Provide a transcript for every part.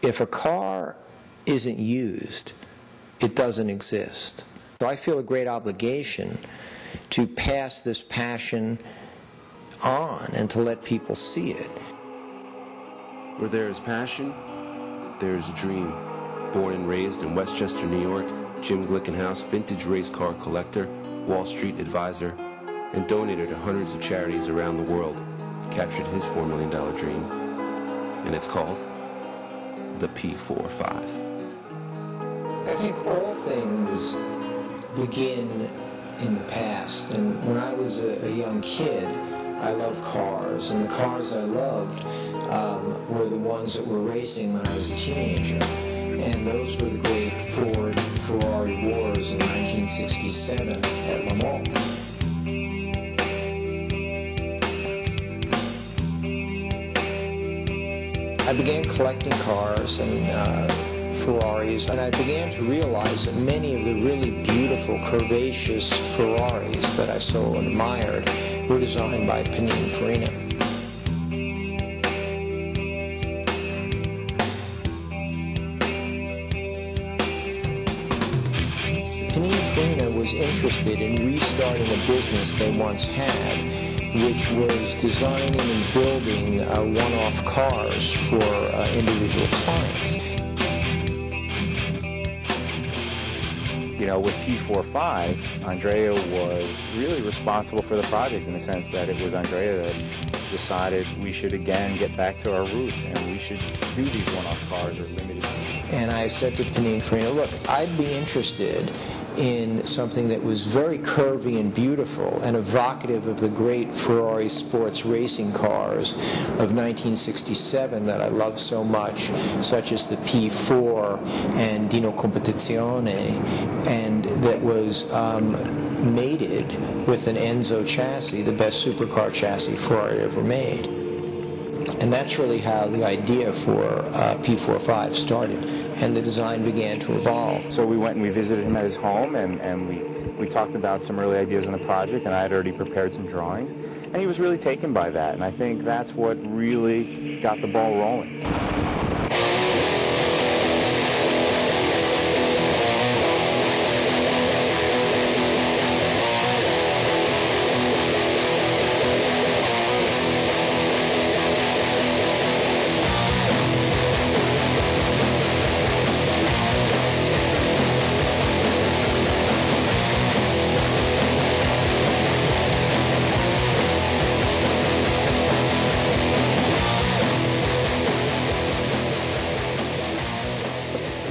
if a car isn't used, it doesn't exist. So I feel a great obligation to pass this passion on and to let people see it. Where there is passion, there is a dream. Born and raised in Westchester, New York, Jim Glickenhaus, vintage race car collector, Wall Street advisor, and donator to hundreds of charities around the world, captured his $4 million dream, and it's called the P45. I think all things begin in the past, and when I was a young kid, I loved cars, and the cars I loved were the ones that were racing when I was a teenager, and those were the great Ford Ferrari wars in 1967 at Le Mans. I began collecting cars and Ferraris, and I began to realize that many of the really beautiful, curvaceous Ferraris that I so admired were designed by Pininfarina. Pininfarina was interested in restarting a business they once had, which was designing and building one-off cars for individual clients. You know, with P45, Andrea was really responsible for the project in the sense that it was Andrea that decided we should again get back to our roots and we should do these one-off cars or limited series. And I said to Pininfarina, look, I'd be interested in something that was very curvy and beautiful and evocative of the great Ferrari sports racing cars of 1967 that I love so much, such as the P4 and Dino Competizione, and that was mated with an Enzo chassis, the best supercar chassis Ferrari ever made. And that's really how the idea for P45 started, and the design began to evolve. So we went and we visited him at his home, and we talked about some early ideas on the project, and I had already prepared some drawings, and he was really taken by that, and I think that's what really got the ball rolling.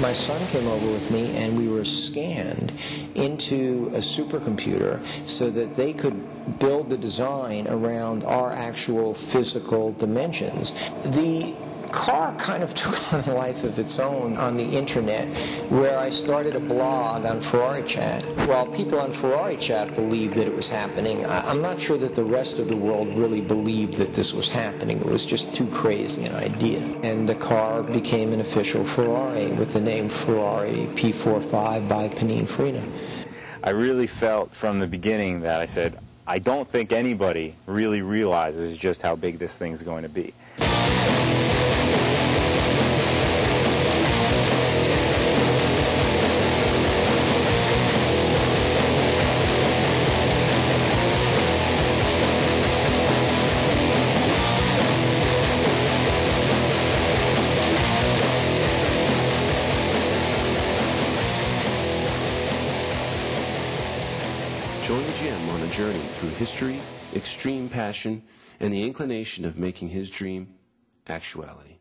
My son came over with me, and we were scanned into a supercomputer so that they could build the design around our actual physical dimensions. The car kind of took on a life of its own on the internet, where I started a blog on Ferrari Chat. While people on Ferrari Chat believed that it was happening, I'm not sure that the rest of the world really believed that this was happening. It was just too crazy an idea. And the car became an official Ferrari with the name Ferrari P45 by Pininfarina. I really felt from the beginning that I said, I don't think anybody really realizes just how big this thing's going to be. Join Jim on a journey through history, extreme passion, and the inclination of making his dream actuality.